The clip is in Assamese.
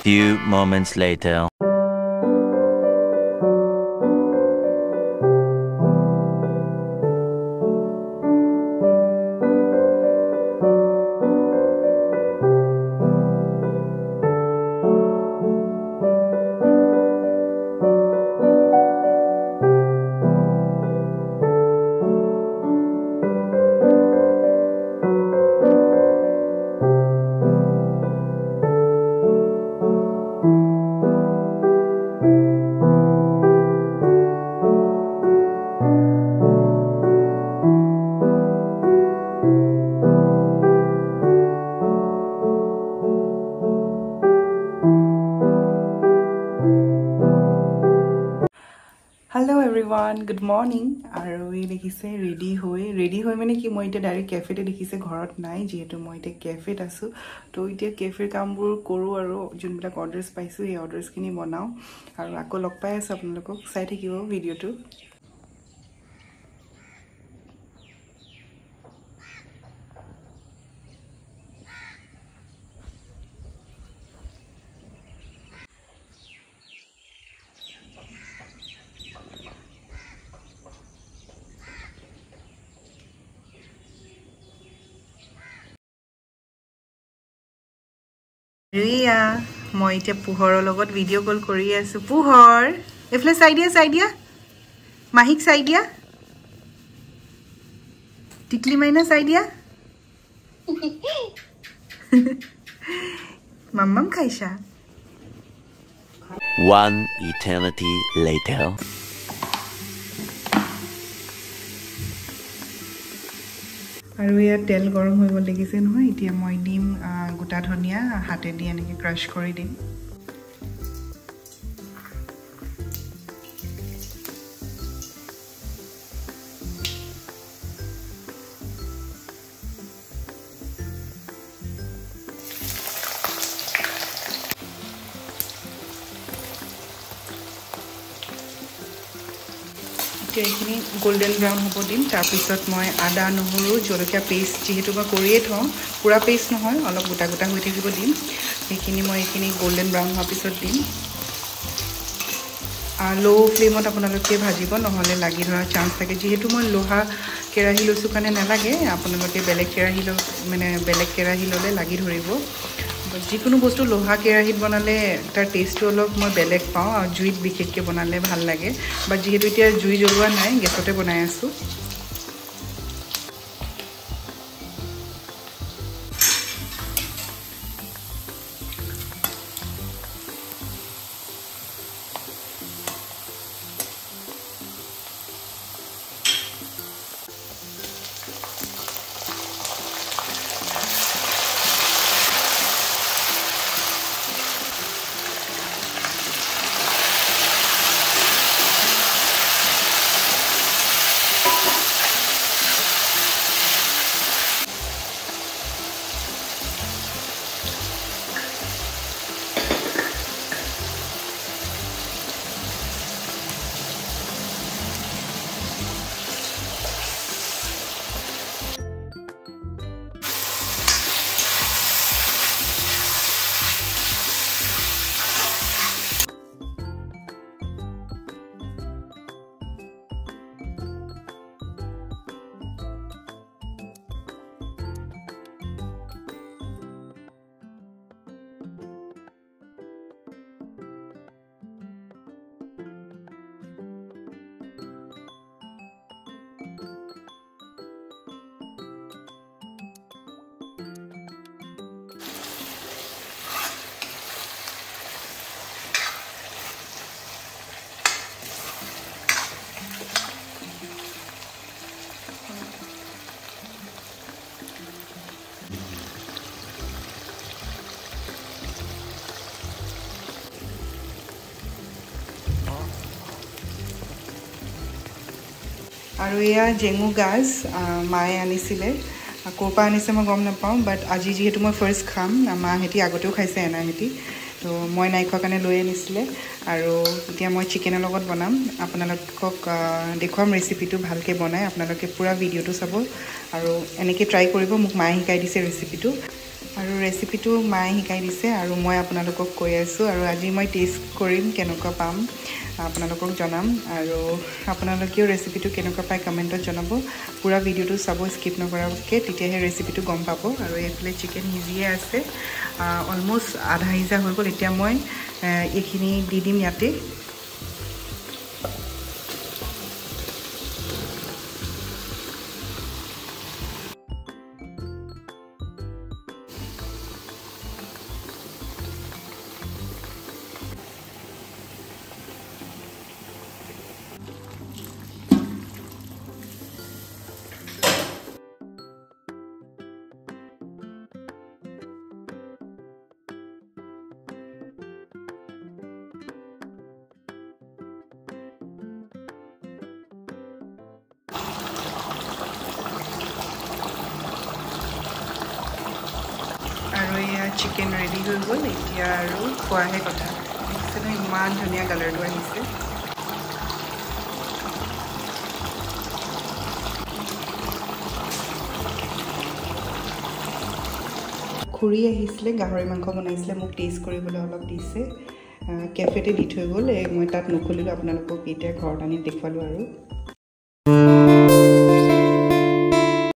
Few moments later. Hello everyone, good morning. আৰু এই দেখিছে ৰেডি হৈ মানে কি মই এতিয়া ডাইৰেক্ট কেফেতে দেখিছে ঘৰত নাই যেহেতু মই এতিয়া কেফেত আছো তো এতিয়া কেফেৰ কামবোৰ কৰো আৰু যোনবিলাক অৰ্ডাৰছ পাইছো এই অৰ্ডাৰছখিনি বনাও আৰু আকৌ লগ পাই আছো আপোনালোকক চাই থাকিব ভিডিঅটো ৰিয়া মই এতিয়া পুহৰৰ লগত ভিডিঅ' কল কৰি আছো পুহৰ এফলে চাই দিয়া মাহিক চাই দিয়া টিকলি মাইনা চাই দিয়া মাম্মাম খাইছা One eternity later. আৰু ইয়া তেল গৰম হৈ গল দেখিছে নহয় এতিয়া মই দিম গোটা ধনিয়া হাতে দি এনেকৈ ক্ৰাশ কৰি দিম এইখিনি গোল্ডেন ব্ৰাউন হ'ব দিম তাৰপিছত মই আদা নহৰু জলকীয়া পেষ্ট যেহেতু মই কৰিয়ে থওঁ পুৰা পেষ্ট নহয় অলপ গোটা গোটা হৈ থাকিব দিম সেইখিনি মই এইখিনি গোল্ডেন ব্ৰাউন হোৱাৰ পিছত দিম লো ফ্লেমত আপোনালোকে ভাজিব নহ'লে লাগি ধৰাৰ চান্স থাকে যেহেতু মই লোহা কেৰাহী লৈছোঁ কাৰণে নালাগে আপোনালোকে বেলেগ কেৰাহী ল'লে লাগি ধৰিব যিকোনো বস্তু লোহা কেৰাহীত বনালে তাৰ টেষ্টটো অলপ মই বেলেগ পাওঁ আৰু জুইত বিশেষকৈ বনালে ভাল লাগে বাট যেহেতু এতিয়া জুই জ্বলোৱা নাই গেছতে বনাই আছোঁ আৰু এয়া জেঙু গাজ মায়ে আনিছিলে কোপা আনিছে মই গম নাপাওঁ বাট আজি যেহেতু মই ফাৰ্ষ্ট খাম মাহেঁতি আগতেও খাইছে এনাহেঁতি তো মই নাই খোৱা কাৰণে লৈ আনিছিলে আৰু এতিয়া মই চিকেনৰ লগত বনাম আপোনালোকক দেখুৱাম ৰেচিপিটো ভালকৈ বনাই আপোনালোকে পুৰা ভিডিঅ'টো চাব আৰু এনেকৈ ট্ৰাই কৰিব মোক মায়ে শিকাই দিছে ৰেচিপিটো আৰু ৰেচিপিটো মায়ে শিকাই দিছে আৰু মই আপোনালোকক কৈ আছোঁ আৰু আজি মই টেষ্ট কৰিম কেনেকুৱা পাম আপোনালোকক জনাম আৰু আপোনালোকেও ৰেচিপিটো কেনেকুৱা পায় কমেণ্টত জনাব পুৰা ভিডিঅ'টো চাব স্কিপ নকৰাকৈ তেতিয়াহে ৰেচিপিটো গম পাব আৰু এইফালে চিকেন সিজিয়ে আছে অলমষ্ট আধা সিজা হৈ গ'ল এতিয়া মই এইখিনি দি দিম ইয়াতে আৰু এয়া চিকেন ৰেডি হৈ গ'ল এতিয়া আৰু খোৱাহে কথা দেখিছেনে ইমান ধুনীয়া কালাৰটো আহিছে খুৰী আহিছিলে গাহৰি মাংস বনাইছিলে মোক টেষ্ট কৰিবলৈ অলপ দিছে কেফেতে দি থৈ গ'ল মই তাত নুখুলিলোঁ আপোনালোকক এতিয়া ঘৰত আনি দেখুৱালোঁ আৰু